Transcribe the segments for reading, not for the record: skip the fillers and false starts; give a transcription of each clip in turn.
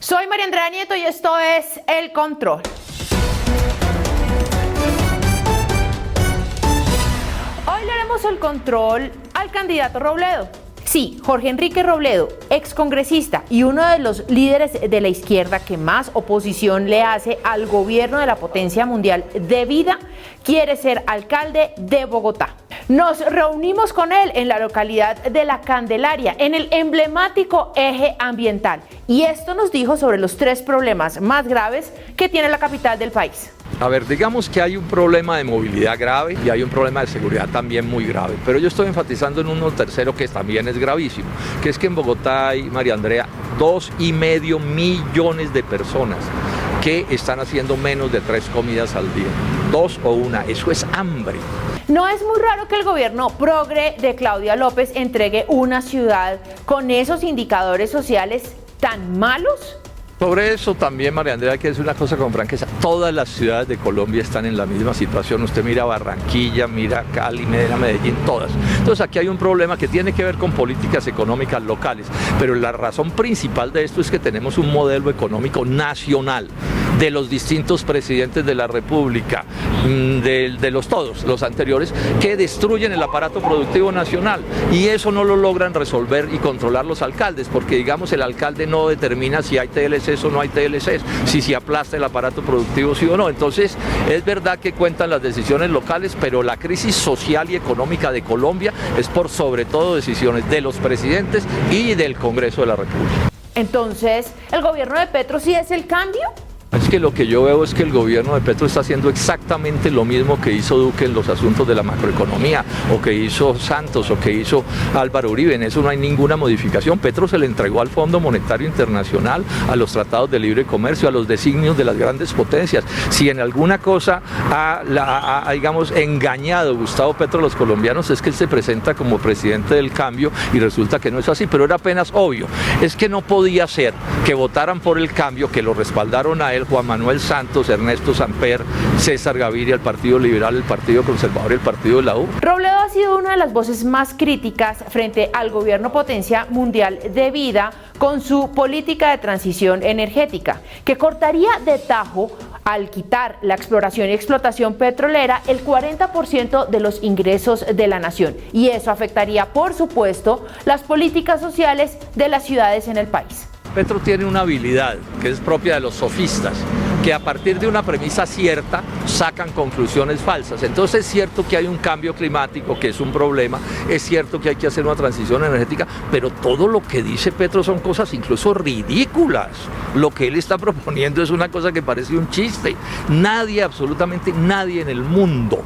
Soy María Andrea Nieto y esto es El Control. Hoy le haremos el control al candidato Robledo. Sí, Jorge Enrique Robledo, excongresista y uno de los líderes de la izquierda que más oposición le hace al gobierno de la potencia mundial de vida, quiere ser alcalde de Bogotá. Nos reunimos con él en la localidad de La Candelaria, en el emblemático eje ambiental. Y esto nos dijo sobre los 3 problemas más graves que tiene la capital del país. A ver, digamos que hay un problema de movilidad grave y hay un problema de seguridad también muy grave, pero yo estoy enfatizando en uno tercero que también es gravísimo, que es que en Bogotá hay, María Andrea, 2,5 millones de personas que están haciendo menos de 3 comidas al día, 2 o 1, eso es hambre. No es muy raro que el gobierno progre de Claudia López entregue una ciudad con esos indicadores sociales tan malos. Sobre eso también, María Andrea, hay que decir una cosa con franqueza. Todas las ciudades de Colombia están en la misma situación. Usted mira Barranquilla, mira Cali, mira Medellín, todas. Entonces aquí hay un problema que tiene que ver con políticas económicas locales. Pero la razón principal de esto es que tenemos un modelo económico nacional de los distintos presidentes de la República, de todos los anteriores, que destruyen el aparato productivo nacional. Y eso no lo logran resolver y controlar los alcaldes, porque digamos el alcalde no determina si hay TLCs o no hay TLCs, si se aplasta el aparato productivo sí o no. Entonces es verdad que cuentan las decisiones locales, pero la crisis social y económica de Colombia es por sobre todo decisiones de los presidentes y del Congreso de la República. Entonces, ¿el gobierno de Petro sí es el cambio? Es que lo que yo veo es que el gobierno de Petro está haciendo exactamente lo mismo que hizo Duque en los asuntos de la macroeconomía, o que hizo Santos, o que hizo Álvaro Uribe. En eso no hay ninguna modificación. Petro se le entregó al Fondo Monetario Internacional, a los tratados de libre comercio, a los designios de las grandes potencias. Si en alguna cosa ha digamos, engañado Gustavo Petro a los colombianos, es que él se presenta como presidente del cambio y resulta que no es así, pero era apenas obvio. Es que no podía ser que votaran por el cambio, que lo respaldaron a él Juan Manuel Santos, Ernesto Samper, César Gaviria, el Partido Liberal, el Partido Conservador y el Partido de la U. Robledo ha sido una de las voces más críticas frente al gobierno potencia mundial de vida con su política de transición energética, que cortaría de tajo, al quitar la exploración y explotación petrolera, el 40% de los ingresos de la nación. Y eso afectaría, por supuesto, las políticas sociales de las ciudades en el país. Petro tiene una habilidad que es propia de los sofistas, que a partir de una premisa cierta sacan conclusiones falsas. Entonces es cierto que hay un cambio climático, que es un problema, es cierto que hay que hacer una transición energética, pero todo lo que dice Petro son cosas incluso ridículas. Lo que él está proponiendo es una cosa que parece un chiste. Nadie, absolutamente nadie en el mundo,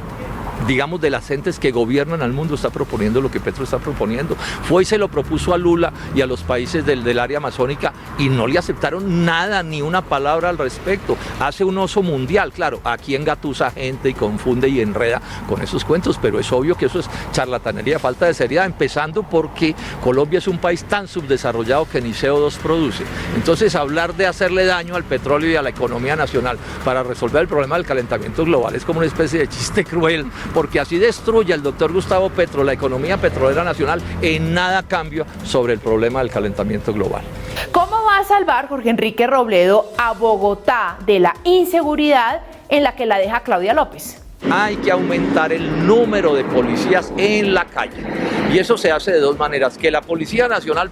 digamos de las gentes que gobiernan al mundo, está proponiendo lo que Petro está proponiendo. Fue y se lo propuso a Lula y a los países del área amazónica y no le aceptaron nada, ni una palabra al respecto. Hace un oso mundial, claro, aquí engatusa gente y confunde y enreda con esos cuentos, pero es obvio que eso es charlatanería, falta de seriedad, empezando porque Colombia es un país tan subdesarrollado que ni CO2 produce. Entonces hablar de hacerle daño al petróleo y a la economía nacional para resolver el problema del calentamiento global es como una especie de chiste cruel, porque así destruye el doctor Gustavo Petro la economía petrolera nacional, en nada cambia sobre el problema del calentamiento global. ¿Cómo va a salvar Jorge Enrique Robledo a Bogotá de la inseguridad en la que la deja Claudia López? Hay que aumentar el número de policías en la calle y eso se hace de 2 maneras: que la Policía Nacional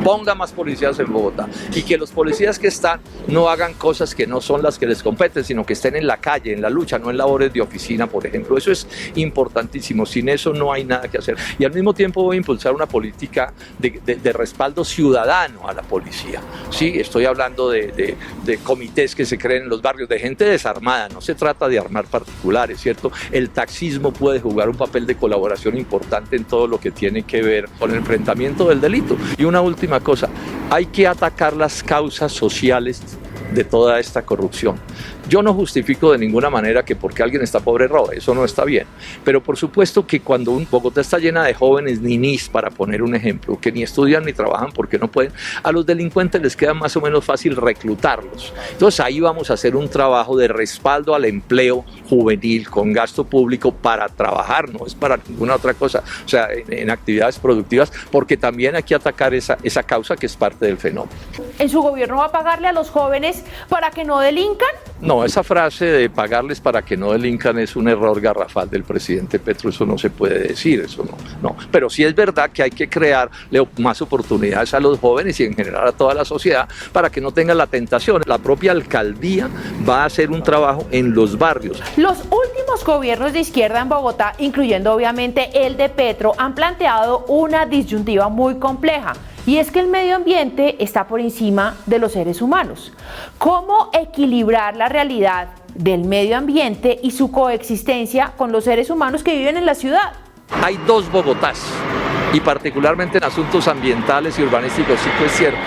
ponga más policías en Bogotá y que los policías que están no hagan cosas que no son las que les competen, sino que estén en la calle, en la lucha, no en labores de oficina, por ejemplo. Eso es importantísimo, sin eso no hay nada que hacer. Y al mismo tiempo voy a impulsar una política de respaldo ciudadano a la policía. Sí, estoy hablando de comités que se creen en los barrios, de gente desarmada, no se trata de armar particulares, ¿cierto? El taxismo puede jugar un papel de colaboración importante en todo lo que tiene que ver con el enfrentamiento del delito. Y una última cosa, hay que atacar las causas sociales de toda esta corrupción. Yo no justifico de ninguna manera que porque alguien está pobre robe, eso no está bien, pero por supuesto que cuando Bogotá está llena de jóvenes ninis, para poner un ejemplo, que ni estudian ni trabajan porque no pueden, a los delincuentes les queda más o menos fácil reclutarlos. Entonces ahí vamos a hacer un trabajo de respaldo al empleo juvenil con gasto público para trabajar, no es para ninguna otra cosa, o sea, en actividades productivas, porque también hay que atacar esa causa que es parte del fenómeno. ¿En su gobierno va a pagarle a los jóvenes para que no delincan? No, esa frase de pagarles para que no delincan es un error garrafal del presidente Petro, eso no se puede decir, eso no. Pero sí es verdad que hay que crearle más oportunidades a los jóvenes y en general a toda la sociedad para que no tengan la tentación. La propia alcaldía va a hacer un trabajo en los barrios. Los últimos gobiernos de izquierda en Bogotá, incluyendo obviamente el de Petro, han planteado una disyuntiva muy compleja. Y es que el medio ambiente está por encima de los seres humanos. ¿Cómo equilibrar la realidad del medio ambiente y su coexistencia con los seres humanos que viven en la ciudad? Hay dos Bogotás, y particularmente en asuntos ambientales y urbanísticos, sí que es cierto.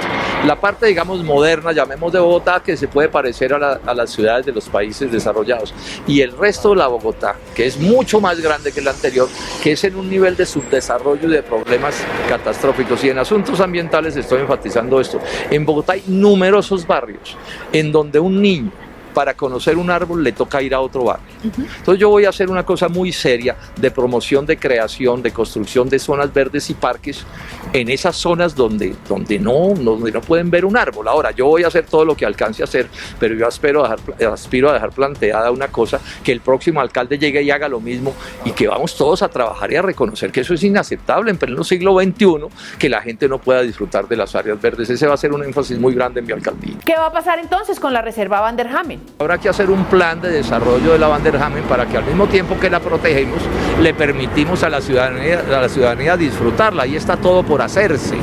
La parte, digamos, moderna, llamemos de Bogotá, que se puede parecer a las ciudades de los países desarrollados. Y el resto de la Bogotá, que es mucho más grande que la anterior, que es en un nivel de subdesarrollo y de problemas catastróficos. Y en asuntos ambientales estoy enfatizando esto. En Bogotá hay numerosos barrios en donde un niño, para conocer un árbol le toca ir a otro barrio. Entonces yo voy a hacer una cosa muy seria de promoción, de creación, de construcción de zonas verdes y parques en esas zonas donde no pueden ver un árbol. Ahora, yo voy a hacer todo lo que alcance a hacer, pero yo aspiro a dejar planteada una cosa, que el próximo alcalde llegue y haga lo mismo y que vamos todos a trabajar y a reconocer que eso es inaceptable en pleno siglo XXI, que la gente no pueda disfrutar de las áreas verdes. Ese va a ser un énfasis muy grande en mi alcaldía. ¿Qué va a pasar entonces con la reserva Van der Hamen? Habrá que hacer un plan de desarrollo de la Van der Hamen para que al mismo tiempo que la protegemos, le permitimos a la ciudadanía disfrutarla. Ahí está todo por hacerse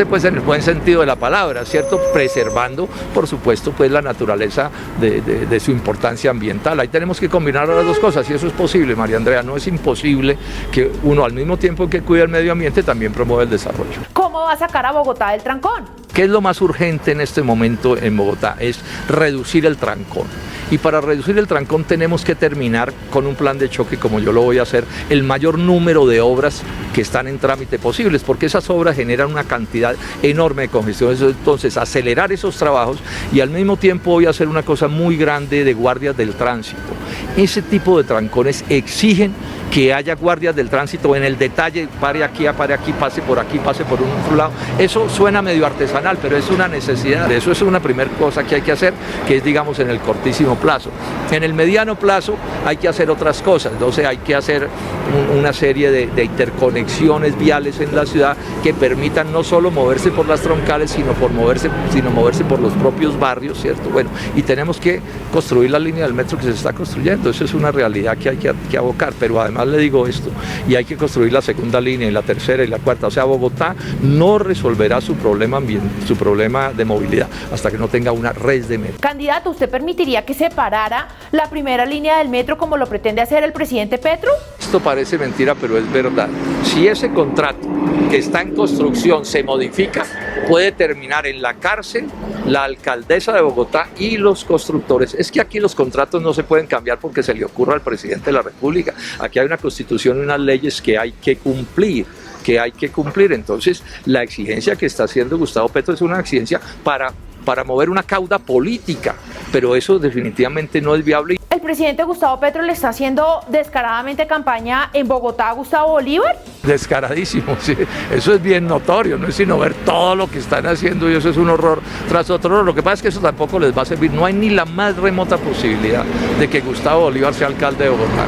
pues en el buen sentido de la palabra, ¿cierto? Preservando, por supuesto, pues la naturaleza de su importancia ambiental. Ahí tenemos que combinar las dos cosas y eso es posible, María Andrea. No es imposible que uno al mismo tiempo que cuida el medio ambiente también promueva el desarrollo. ¿Cómo va a sacar a Bogotá del trancón? ¿Qué es lo más urgente en este momento en Bogotá? Es reducir el trancón. Y para reducir el trancón tenemos que terminar con un plan de choque, como yo lo voy a hacer, el mayor número de obras que están en trámite posibles, porque esas obras generan una cantidad enorme de congestión. Entonces, acelerar esos trabajos y al mismo tiempo voy a hacer una cosa muy grande de guardias del tránsito. Ese tipo de trancones exigen que haya guardias del tránsito en el detalle, pare aquí, pase por un lado. Eso suena medio artesanal, pero es una necesidad. Eso es una primera cosa que hay que hacer, que es, digamos, en el cortísimo plazo. En el mediano plazo hay que hacer otras cosas, entonces hay que hacer una serie de interconexiones viales en la ciudad que permitan no solo moverse por las troncales, sino moverse por los propios barrios, ¿cierto? Bueno, y tenemos que construir la línea del metro que se está construyendo, eso es una realidad que hay que abocar, pero además le digo esto, y hay que construir la segunda línea y la tercera y la cuarta. O sea, Bogotá no resolverá su problema de movilidad hasta que no tenga una red de metro. Candidato, ¿usted permitiría que se parara la primera línea del metro como lo pretende hacer el presidente Petro? Esto parece mentira, pero es verdad. Si ese contrato que está en construcción se modifica, puede terminar en la cárcel la alcaldesa de Bogotá y los constructores. Es que aquí los contratos no se pueden cambiar porque se le ocurra al presidente de la República. Aquí hay una constitución y unas leyes que hay que cumplir. Entonces, la exigencia que está haciendo Gustavo Petro es una exigencia para mover una cauda política, pero eso definitivamente no es viable. ¿El presidente Gustavo Petro le está haciendo descaradamente campaña en Bogotá a Gustavo Bolívar? Descaradísimo, sí. Eso es bien notorio, no es sino ver todo lo que están haciendo y eso es un horror tras otro horror. Lo que pasa es que eso tampoco les va a servir, no hay ni la más remota posibilidad de que Gustavo Bolívar sea alcalde de Bogotá.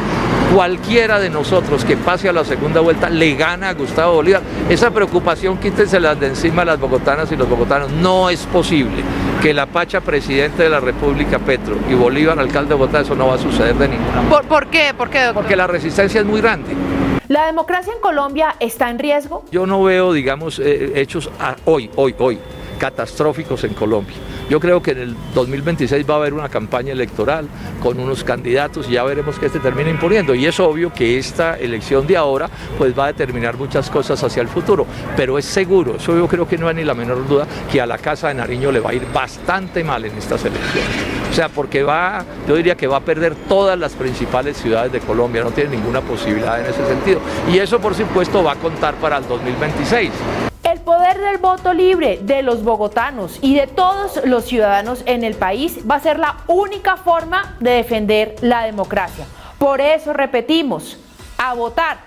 Cualquiera de nosotros que pase a la segunda vuelta le gana a Gustavo Bolívar. Esa preocupación quítenselas de encima las bogotanas y los bogotanos. No es posible que la Pacha presidente de la República, Petro, y Bolívar alcalde de Bogotá, eso no va a suceder de ninguna manera. ¿Por qué, doctor? Porque la resistencia es muy grande. ¿La democracia en Colombia está en riesgo? Yo no veo, digamos, hechos hoy catastróficos en Colombia. Yo creo que en el 2026 va a haber una campaña electoral con unos candidatos y ya veremos que termina imponiendo. Y es obvio que esta elección de ahora pues va a determinar muchas cosas hacia el futuro. Pero es seguro, eso yo creo que no hay ni la menor duda, que a la Casa de Nariño le va a ir bastante mal en estas elecciones. sea, porque yo diría que va a perder todas las principales ciudades de Colombia, no tiene ninguna posibilidad en ese sentido. Y eso, por supuesto, va a contar para el 2026. El poder del voto libre de los bogotanos y de todos los ciudadanos en el país va a ser la única forma de defender la democracia. Por eso repetimos, a votar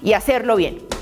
y hacerlo bien.